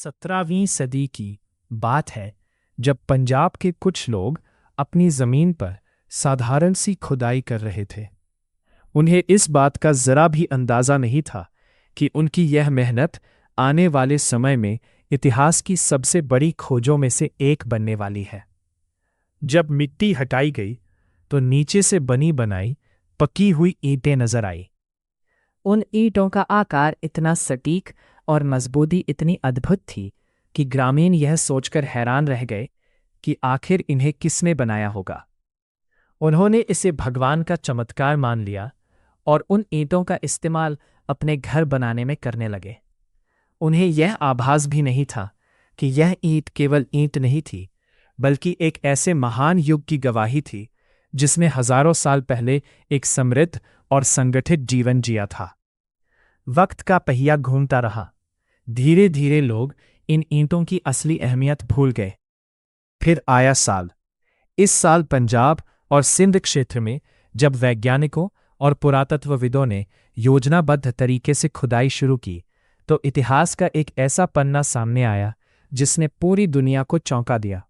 17वीं सदी की बात है जब पंजाब के कुछ लोग अपनी जमीन पर साधारण सी खुदाई कर रहे थे। उन्हें इस बात का जरा भी अंदाजा नहीं था कि उनकी यह मेहनत आने वाले समय में इतिहास की सबसे बड़ी खोजों में से एक बनने वाली है। जब मिट्टी हटाई गई तो नीचे से बनी बनाई पकी हुई ईंटें नजर आई। उन ईंटों का आकार इतना सटीक और मजबूती इतनी अद्भुत थी कि ग्रामीण यह सोचकर हैरान रह गए कि आखिर इन्हें किसने बनाया होगा। उन्होंने इसे भगवान का चमत्कार मान लिया और उन ईंटों का इस्तेमाल अपने घर बनाने में करने लगे। उन्हें यह आभास भी नहीं था कि यह ईंट केवल ईंट नहीं थी, बल्कि एक ऐसे महान युग की गवाही थी जिसने हजारों साल पहले एक समृद्ध और संगठित जीवन जिया था। वक्त का पहिया घूमता रहा। धीरे धीरे लोग इन ईंटों की असली अहमियत भूल गए। फिर आया साल। इस साल पंजाब और सिंध क्षेत्र में जब वैज्ञानिकों और पुरातत्वविदों ने योजनाबद्ध तरीके से खुदाई शुरू की, तो इतिहास का एक ऐसा पन्ना सामने आया जिसने पूरी दुनिया को चौंका दिया।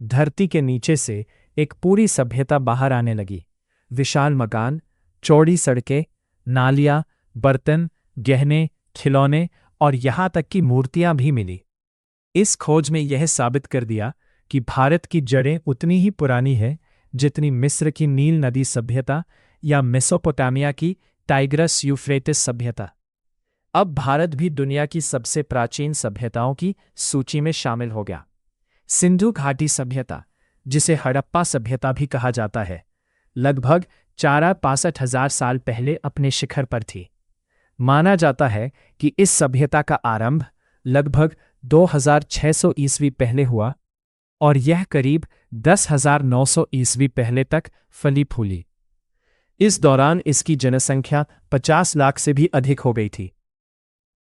धरती के नीचे से एक पूरी सभ्यता बाहर आने लगी। विशाल मकान, चौड़ी सड़कें, नालियां, बर्तन, गहने, खिलौने और यहां तक कि मूर्तियां भी मिली। इस खोज में यह साबित कर दिया कि भारत की जड़ें उतनी ही पुरानी है जितनी मिस्र की नील नदी सभ्यता या मेसोपोटामिया की टाइग्रस यूफ्रेटिस सभ्यता। अब भारत भी दुनिया की सबसे प्राचीन सभ्यताओं की सूची में शामिल हो गया। सिंधु घाटी सभ्यता, जिसे हड़प्पा सभ्यता भी कहा जाता है, लगभग 64,000 साल पहले अपने शिखर पर थी। माना जाता है कि इस सभ्यता का आरंभ लगभग 2600 ईस्वी पहले हुआ और यह करीब 10,900 ईस्वी तक फली फूली। इस दौरान इसकी जनसंख्या 50 लाख से भी अधिक हो गई थी।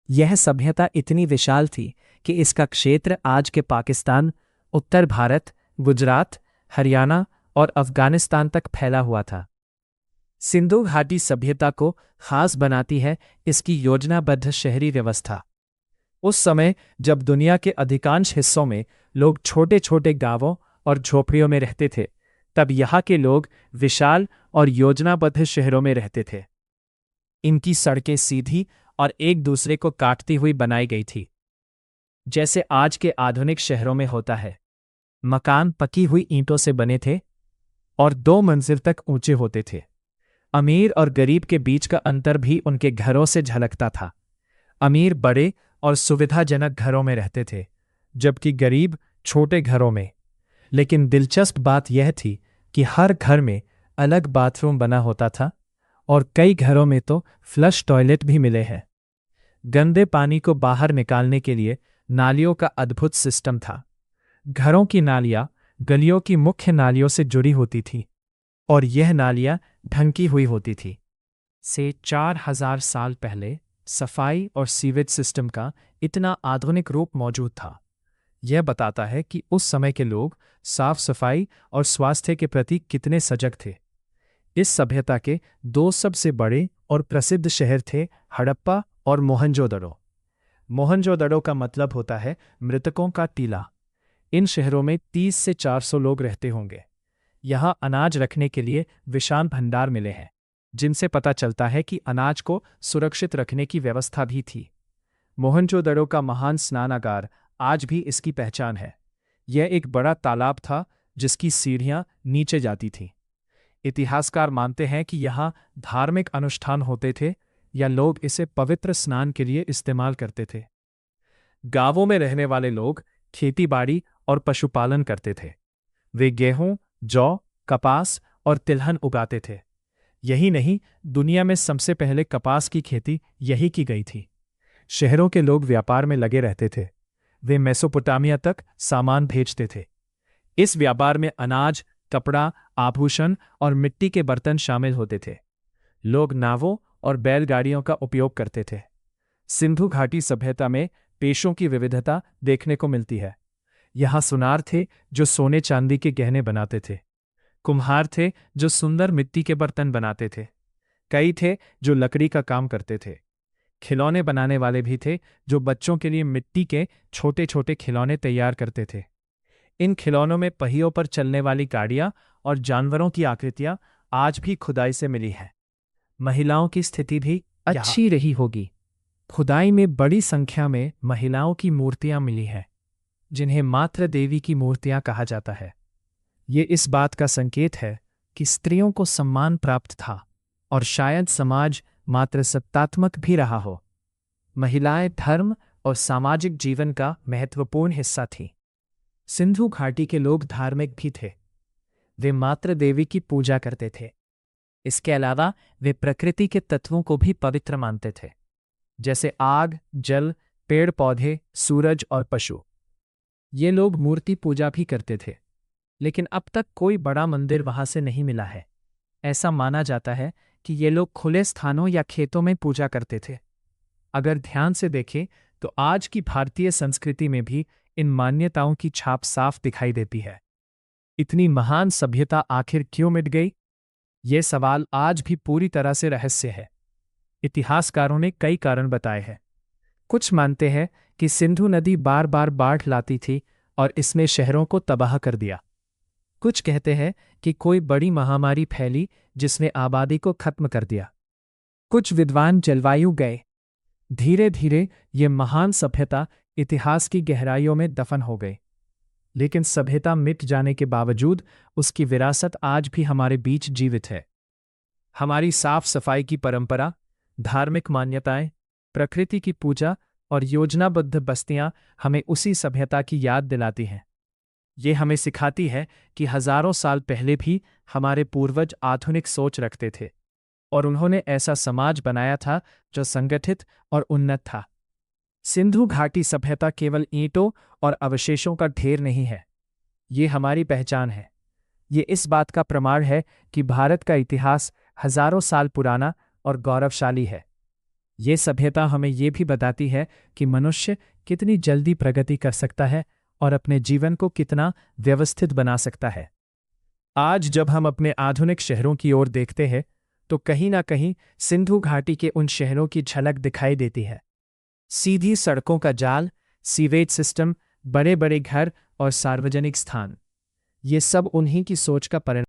यह सभ्यता इतनी विशाल थी कि इसका क्षेत्र आज के पाकिस्तान, उत्तर भारत, गुजरात, हरियाणा और अफगानिस्तान तक फैला हुआ था। सिंधु घाटी सभ्यता को खास बनाती है इसकी योजनाबद्ध शहरी व्यवस्था। उस समय जब दुनिया के अधिकांश हिस्सों में लोग छोटे छोटे गांवों और झोपड़ियों में रहते थे, तब यहाँ के लोग विशाल और योजनाबद्ध शहरों में रहते थे। इनकी सड़कें सीधी और एक दूसरे को काटती हुई बनाई गई थी, जैसे आज के आधुनिक शहरों में होता है। मकान पकी हुई ईंटों से बने थे और 2 मंजिल तक ऊंचे होते थे। अमीर और गरीब के बीच का अंतर भी उनके घरों से झलकता था। अमीर बड़े और सुविधाजनक घरों में रहते थे, जबकि गरीब छोटे घरों में। लेकिन दिलचस्प बात यह थी कि हर घर में अलग बाथरूम बना होता था और कई घरों में तो फ्लश टॉयलेट भी मिले हैं। गंदे पानी को बाहर निकालने के लिए नालियों का अद्भुत सिस्टम था। घरों की नालियां गलियों की मुख्य नालियों से जुड़ी होती थीं और यह नालियां ढंकी हुई होती थी। से 4000 साल पहले सफाई और सीवेज सिस्टम का इतना आधुनिक रूप मौजूद था। यह बताता है कि उस समय के लोग साफ सफाई और स्वास्थ्य के प्रति कितने सजग थे। इस सभ्यता के 2 सबसे बड़े और प्रसिद्ध शहर थे हड़प्पा और मोहनजोदड़ो। मोहनजोदड़ो का मतलब होता है मृतकों का टीला। इन शहरों में 30 से 400 लोग रहते होंगे। यहाँ अनाज रखने के लिए विशाल भंडार मिले हैं, जिनसे पता चलता है कि अनाज को सुरक्षित रखने की व्यवस्था भी थी। मोहनजोदड़ो का महान स्नानागार आज भी इसकी पहचान है। यह एक बड़ा तालाब था जिसकी सीढ़ियां नीचे जाती थीं। इतिहासकार मानते हैं कि यहाँ धार्मिक अनुष्ठान होते थे या लोग इसे पवित्र स्नान के लिए इस्तेमाल करते थे। गांवों में रहने वाले लोग खेतीबाड़ी और पशुपालन करते थे। वे गेहूं, जौ, कपास और तिलहन उगाते थे। यही नहीं, दुनिया में सबसे पहले कपास की खेती यही की गई थी। शहरों के लोग व्यापार में लगे रहते थे। वे मेसोपोटामिया तक सामान भेजते थे। इस व्यापार में अनाज, कपड़ा, आभूषण और मिट्टी के बर्तन शामिल होते थे। लोग नावों और बैलगाड़ियों का उपयोग करते थे। सिंधु घाटी सभ्यता में पेशों की विविधता देखने को मिलती है। यहाँ सुनार थे जो सोने चांदी के गहने बनाते थे। कुम्हार थे जो सुंदर मिट्टी के बर्तन बनाते थे। कई थे जो लकड़ी का काम करते थे। खिलौने बनाने वाले भी थे जो बच्चों के लिए मिट्टी के छोटे छोटे खिलौने तैयार करते थे। इन खिलौनों में पहियों पर चलने वाली गाड़ियां और जानवरों की आकृतियां आज भी खुदाई से मिली हैं। महिलाओं की स्थिति भी अच्छी रही होगी। खुदाई में बड़ी संख्या में महिलाओं की मूर्तियां मिली हैं, जिन्हें मातृ देवी की मूर्तियां कहा जाता है। ये इस बात का संकेत है कि स्त्रियों को सम्मान प्राप्त था और शायद समाज मातृसत्तात्मक भी रहा हो। महिलाएं धर्म और सामाजिक जीवन का महत्वपूर्ण हिस्सा थीं। सिंधु घाटी के लोग धार्मिक भी थे। वे मातृ देवी की पूजा करते थे। इसके अलावा वे प्रकृति के तत्वों को भी पवित्र मानते थे, जैसे आग, जल, पेड़ पौधे, सूरज और पशु। ये लोग मूर्ति पूजा भी करते थे, लेकिन अब तक कोई बड़ा मंदिर वहां से नहीं मिला है। ऐसा माना जाता है कि ये लोग खुले स्थानों या खेतों में पूजा करते थे। अगर ध्यान से देखें तो आज की भारतीय संस्कृति में भी इन मान्यताओं की छाप साफ दिखाई देती है। इतनी महान सभ्यता आखिर क्यों मिट गई? ये सवाल आज भी पूरी तरह से रहस्य है। इतिहासकारों ने कई कारण बताए हैं। कुछ मानते हैं कि सिंधु नदी बार बार बाढ़ लाती थी और इसने शहरों को तबाह कर दिया। कुछ कहते हैं कि कोई बड़ी महामारी फैली जिसने आबादी को खत्म कर दिया। कुछ विद्वान जलवायु गए। धीरे धीरे ये महान सभ्यता इतिहास की गहराइयों में दफन हो गई। लेकिन सभ्यता मिट जाने के बावजूद उसकी विरासत आज भी हमारे बीच जीवित है। हमारी साफ सफाई की परंपरा, धार्मिक मान्यताएं, प्रकृति की पूजा और योजनाबद्ध बस्तियां हमें उसी सभ्यता की याद दिलाती हैं। ये हमें सिखाती है कि हजारों साल पहले भी हमारे पूर्वज आधुनिक सोच रखते थे और उन्होंने ऐसा समाज बनाया था जो संगठित और उन्नत था। सिंधु घाटी सभ्यता केवल ईंटों और अवशेषों का ढेर नहीं है, ये हमारी पहचान है। ये इस बात का प्रमाण है कि भारत का इतिहास हजारों साल पुराना और गौरवशाली है। ये सभ्यता हमें ये भी बताती है कि मनुष्य कितनी जल्दी प्रगति कर सकता है और अपने जीवन को कितना व्यवस्थित बना सकता है। आज जब हम अपने आधुनिक शहरों की ओर देखते हैं तो कहीं ना कहीं सिंधु घाटी के उन शहरों की झलक दिखाई देती है। सीधी सड़कों का जाल, सीवेज सिस्टम, बड़े बड़े घर और सार्वजनिक स्थान, ये सब उन्हीं की सोच का परिणाम